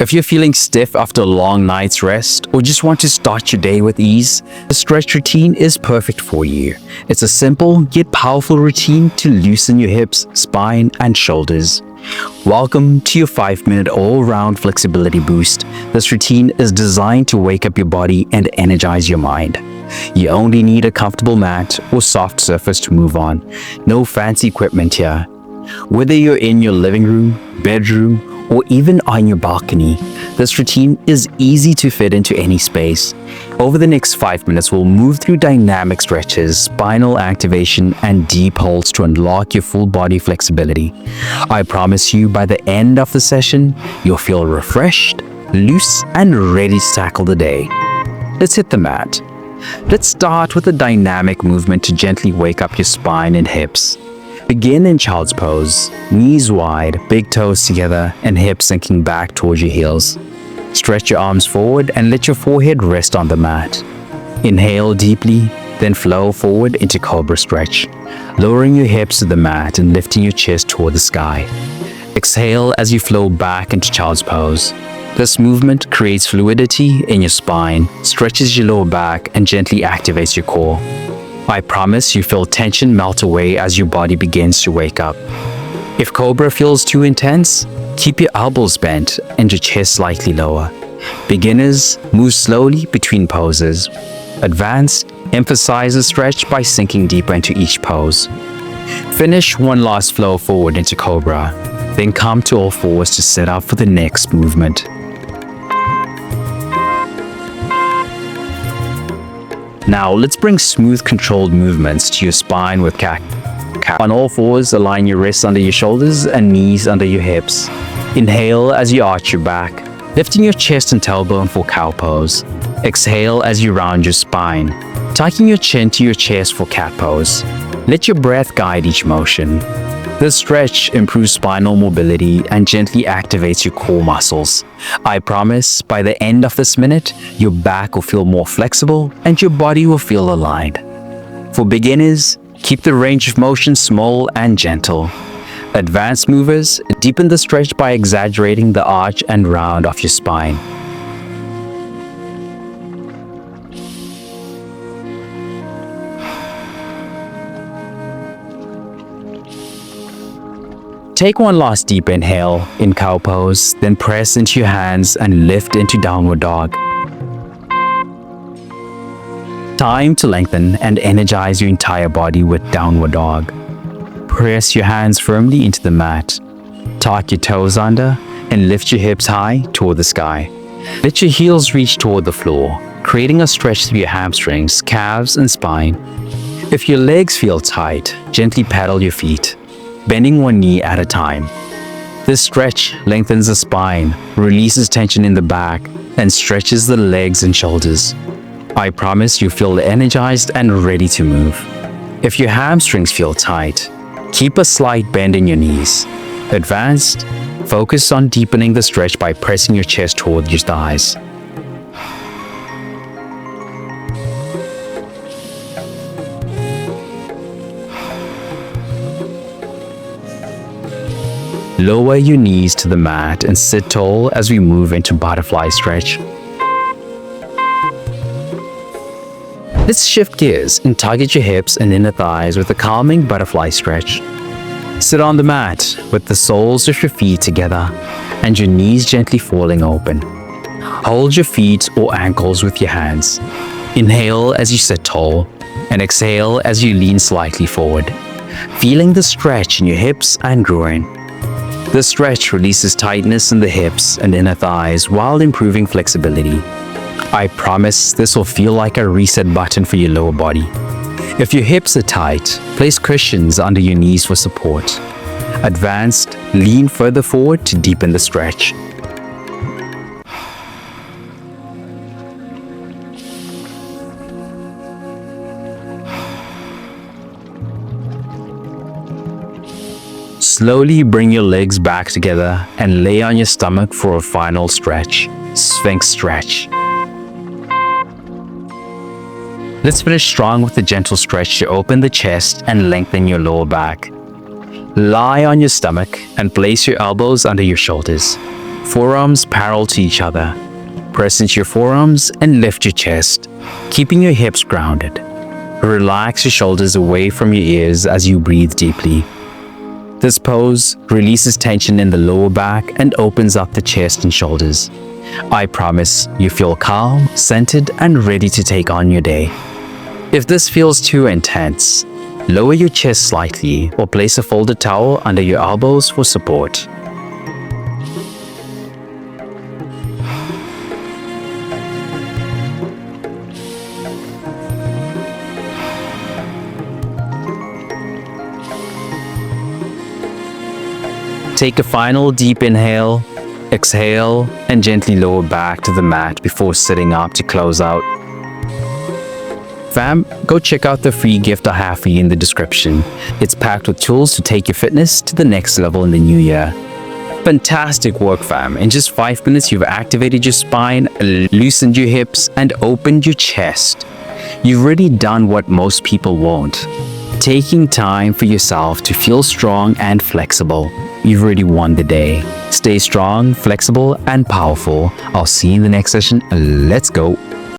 If you're feeling stiff after a long night's rest or just want to start your day with ease, the stretch routine is perfect for you. It's a simple yet powerful routine to loosen your hips, spine, and shoulders. Welcome to your 5-minute all-round flexibility boost. This routine is designed to wake up your body and energize your mind. You only need a comfortable mat or soft surface to move on. No fancy equipment here. Whether you're in your living room, bedroom, or even on your balcony, this routine is easy to fit into any space. Over the next 5 minutes, we'll move through dynamic stretches, spinal activation, and deep holds to unlock your full body flexibility. I promise you, by the end of the session, you'll feel refreshed, loose, and ready to tackle the day. Let's hit the mat. Let's start with a dynamic movement to gently wake up your spine and hips. Begin in child's pose, knees wide, big toes together, and hips sinking back towards your heels. Stretch your arms forward and let your forehead rest on the mat. Inhale deeply, then flow forward into cobra stretch, lowering your hips to the mat and lifting your chest toward the sky. Exhale as you flow back into child's pose. This movement creates fluidity in your spine, stretches your lower back, and gently activates your core. I promise you feel tension melt away as your body begins to wake up. If cobra feels too intense, keep your elbows bent and your chest slightly lower. Beginners, move slowly between poses. Advanced, emphasize the stretch by sinking deeper into each pose. Finish one last flow forward into cobra, then come to all fours to set up for the next movement. Now, let's bring smooth, controlled movements to your spine with cat. On all fours, align your wrists under your shoulders and knees under your hips. Inhale as you arch your back, lifting your chest and tailbone for cow pose. Exhale as you round your spine, tucking your chin to your chest for cat pose. Let your breath guide each motion. This stretch improves spinal mobility and gently activates your core muscles. I promise, by the end of this minute, your back will feel more flexible and your body will feel aligned. For beginners, keep the range of motion small and gentle. Advanced movers, deepen the stretch by exaggerating the arch and round of your spine. Take one last deep inhale in cow pose, then press into your hands and lift into downward dog. Time to lengthen and energize your entire body with downward dog. Press your hands firmly into the mat. Tuck your toes under and lift your hips high toward the sky. Let your heels reach toward the floor, creating a stretch through your hamstrings, calves, and spine. If your legs feel tight, gently pedal your feet, bending one knee at a time. This stretch lengthens the spine, releases tension in the back, and stretches the legs and shoulders. I promise you feel energized and ready to move. If your hamstrings feel tight, keep a slight bend in your knees. Advanced, focus on deepening the stretch by pressing your chest toward your thighs. Lower your knees to the mat and sit tall as we move into butterfly stretch. Let's shift gears and target your hips and inner thighs with a calming butterfly stretch. Sit on the mat with the soles of your feet together and your knees gently falling open. Hold your feet or ankles with your hands. Inhale as you sit tall and exhale as you lean slightly forward, feeling the stretch in your hips and groin. This stretch releases tightness in the hips and inner thighs while improving flexibility. I promise this will feel like a reset button for your lower body. If your hips are tight, place cushions under your knees for support. Advanced, lean further forward to deepen the stretch. Slowly bring your legs back together and lay on your stomach for a final stretch, Sphinx stretch. Let's finish strong with a gentle stretch to open the chest and lengthen your lower back. Lie on your stomach and place your elbows under your shoulders. Forearms parallel to each other. Press into your forearms and lift your chest, keeping your hips grounded. Relax your shoulders away from your ears as you breathe deeply. This pose releases tension in the lower back and opens up the chest and shoulders. I promise you feel calm, centered, and ready to take on your day. If this feels too intense, lower your chest slightly or place a folded towel under your elbows for support. Take a final deep inhale, exhale, and gently lower back to the mat before sitting up to close out. Fam, go check out the free gift I have for you in the description. It's packed with tools to take your fitness to the next level in the new year. Fantastic work, fam. In just 5 minutes, you've activated your spine, loosened your hips, and opened your chest. You've already done what most people won't. Taking time for yourself to feel strong and flexible. You've already won the day. Stay strong, flexible, and powerful. I'll see you in the next session. Let's go.